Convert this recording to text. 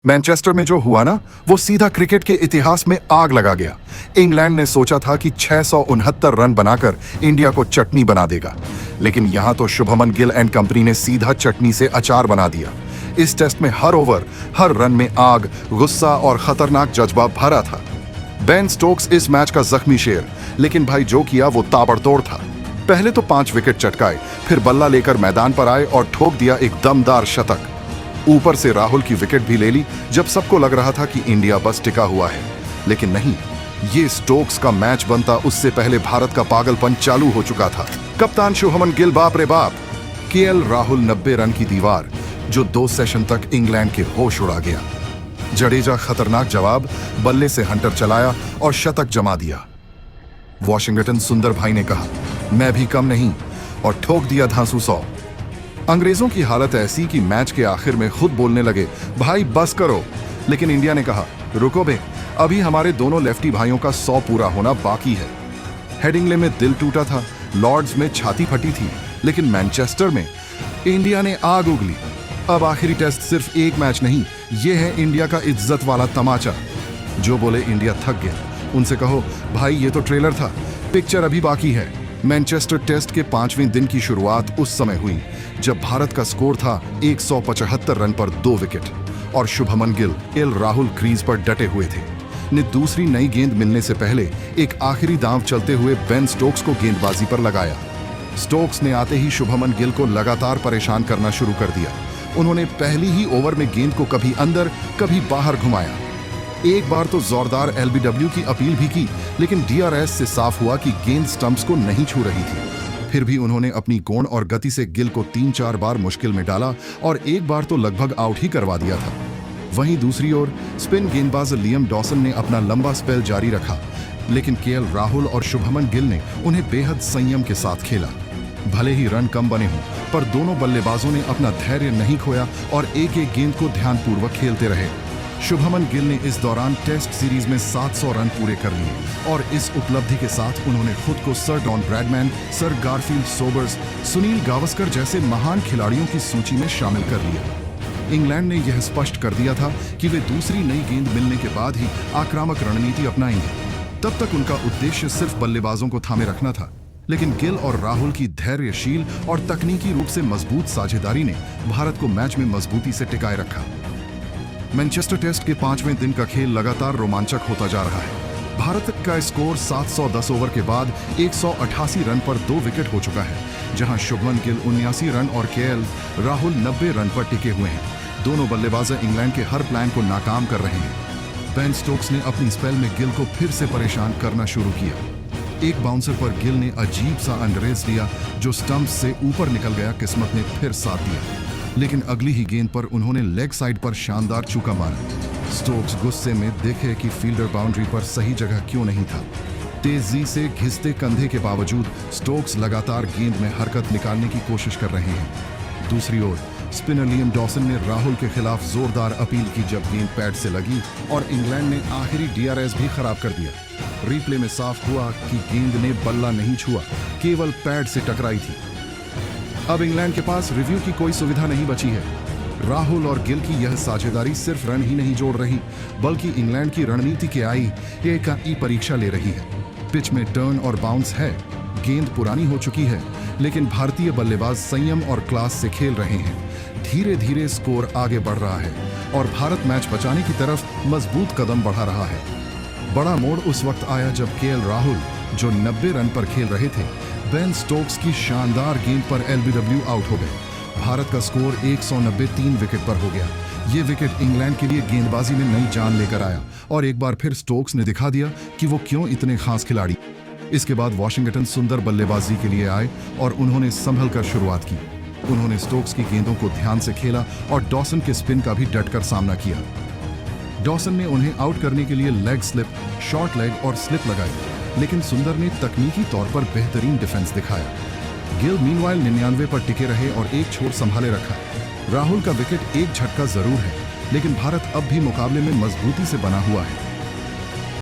Manchester में जो हुआ ना, वो सीधा क्रिकेट के इतिहास में आग लगा गया। इंग्लैंड ने सोचा था कि 669 रन बनाकर इंडिया को चटनी बना देगा, लेकिन यहां तो शुभमन गिल एंड कंपनी ने सीधा चटनी से अचार बना दिया। इस टेस्ट में हर ओवर, हर रन में आग, गुस्सा और खतरनाक जज्बा भरा था। बेन स्टोक्स इस मैच का जख्मी शेर, लेकिन भाई जो किया वो ताबड़तोड़ था। पहले तो 5 विकेट चटकाए, फिर बल्ला लेकर मैदान पर आए और ठोक दिया एक दमदार शतक। ऊपर से राहुल की विकेट भी ले ली जब सबको लग रहा था कि इंडिया बस टिका हुआ है, लेकिन नहीं, ये स्टोक्स का मैच बनता उससे पहले भारत का पागलपन चालू हो चुका था। कप्तान शुभमन गिल बाप रे बाप, केएल राहुल 90 रन की दीवार जो 2 सेशन तक इंग्लैंड के होश उड़ा गया। जडेजा खतरनाक जवाब, बल्ले से हंटर चलाया और शतक जमा दिया। वॉशिंगटन सुंदर भाई ने कहा, मैं भी कम नहीं, और ठोक दिया धांसू 100। अंग्रेजों की हालत ऐसी कि मैच के आखिर में खुद बोलने लगे, भाई बस करो, लेकिन इंडिया ने कहा, रुको बे, अभी हमारे दोनों लेफ्टी भाइयों का 100 पूरा होना बाकी है। हेडिंग्ले में दिल टूटा था, लॉर्ड्स में छाती फटी थी, लेकिन मैनचेस्टर में इंडिया ने आग उगली। अब आखिरी टेस्ट सिर्फ एक मैच नहीं, यह है इंडिया का इज्जत वाला तमाचा। जो बोले इंडिया थक गया, उनसे कहो, भाई ये तो ट्रेलर था, पिक्चर अभी बाकी है। मैनचेस्टर टेस्ट के 5वें दिन की शुरुआत उस समय हुई जब भारत का स्कोर था 175 रन पर 2 विकेट और शुभमन गिल, केएल राहुल क्रीज पर डटे हुए थे। ने दूसरी नई गेंद मिलने से पहले एक आखिरी दांव चलते हुए बेन स्टोक्स को गेंदबाजी पर लगाया। स्टोक्स ने आते ही शुभमन गिल को लगातार परेशान करना शुरू कर दिया। उन्होंने पहली ही ओवर में गेंद को कभी अंदर कभी बाहर घुमाया। एक बार तो जोरदार एलबीडब्ल्यू की अपील भी की, लेकिन डीआरएस से साफ हुआ कि गेंद स्टंप्स को नहीं छू रही थी। फिर भी उन्होंने अपनी गोंड और गति से गिल को 3-4 बार मुश्किल में डाला और एक बार तो लगभग आउट ही करवा दिया था। वहीं दूसरी ओर स्पिन गेंदबाज लियम डॉसन ने अपना लंबा स्पेल जारी रखा, लेकिन केएल राहुल और शुभमन गिल ने उन्हें बेहद संयम के साथ खेला। भले ही रन कम बने हों, पर दोनों बल्लेबाजों ने अपना धैर्य नहीं खोया और एक एक गेंद को ध्यानपूर्वक खेलते रहे। शुभमन गिल ने इस दौरान टेस्ट सीरीज में 700 रन पूरे कर लिए और इस उपलब्धि के साथ उन्होंने खुद को sir Don Bradman, sir Garfield Sobers, Sunil Gavaskar जैसे महान खिलाड़ियों की सूची में शामिल कर लिया। इंग्लैंड ने यह स्पष्ट कर दिया था कि वे दूसरी नई गेंद मिलने के बाद ही आक्रामक रणनीति अपनाएंगे। तब तक उनका उद्देश्य सिर्फ बल्लेबाजों को थामे रखना था, लेकिन गिल और राहुल की धैर्यशील और तकनीकी रूप से मजबूत साझेदारी ने भारत को मैच में मजबूती से टिकाए रखा। मैनचेस्टर टेस्ट के 5वें दिन का खेल लगातार रोमांचक होता जा रहा है। भारत का स्कोर 710 ओवर के बाद 188 रन पर 2 विकेट हो चुका है, जहां शुभमन गिल 79 रन और केएल राहुल 90 रन पर टिके हुए हैं। दोनों बल्लेबाज इंग्लैंड के हर प्लान को नाकाम कर रहे हैं। बेन स्टोक्स ने अपनी स्पेल में गिल को फिर से परेशान करना शुरू किया। एक बाउंसर पर गिल ने अजीब सा अंडरेज लिया जो स्टंप्स से ऊपर निकल गया। किस्मत ने फिर साथ दिया, लेकिन अगली ही गेंद पर उन्होंने लेग साइड पर शानदार चौका मारा। स्टोक्स गुस्से में देखे कि फील्डर बाउंड्री पर सही जगह क्यों नहीं था। तेजी से घिसते कंधे के बावजूद स्टोक्स लगातार गेंद में हरकत निकालने की कोशिश कर रहे हैं। दूसरी ओर स्पिनर लियम डॉसन ने राहुल के खिलाफ जोरदार अपील की जब गेंद पैड से लगी और इंग्लैंड ने आखिरी डीआरएस भी खराब कर दिया। रिप्ले में साफ हुआ कि गेंद ने बल्ला नहीं छुआ, केवल पैड से टकराई थी। अब इंग्लैंड के पास रिव्यू की कोई सुविधा नहीं बची है। राहुल और गिल की यह साझेदारी सिर्फ रन ही नहीं जोड़ रही, बल्कि इंग्लैंड की रणनीति के आई एक की परीक्षा ले रही है। पिच में टर्न और बाउंस है, गेंद पुरानी हो चुकी है, लेकिन भारतीय बल्लेबाज संयम और क्लास से खेल रहे हैं। धीरे धीरे स्कोर आगे बढ़ रहा है और भारत मैच बचाने की तरफ मजबूत कदम बढ़ा रहा है। बड़ा मोड़ उस वक्त आया जब केएल राहुल, जो 90 रन पर खेल रहे थे, बेन स्टोक्स की शानदार गेंद पर एलबीडब्ल्यू आउट हो गए। भारत का स्कोर 190 3 विकेट पर हो गया। ये विकेट इंग्लैंड के लिए गेंदबाजी में नई जान लेकर आया और एक बार फिर स्टोक्स ने दिखा दिया कि वो क्यों इतने खास खिलाड़ी। इसके बाद वॉशिंगटन सुंदर बल्लेबाजी के लिए आए और उन्होंने संभल कर शुरुआत की। उन्होंने स्टोक्स की गेंदों को ध्यान से खेला और डॉसन के स्पिन का भी डटकर सामना किया। डॉसन ने उन्हें आउट करने के लिए लेग स्लिप, शॉर्ट लेग और स्लिप लगाई, लेकिन सुंदर ने तकनीकी तौर पर बेहतरीन डिफेंस दिखाया। गिल मीनवाइल 99 पर टिके रहे और एक छोर संभाले रखा। राहुल का विकेट एक झटका जरूर है, लेकिन भारत अब भी मुकाबले में मजबूती से बना हुआ है।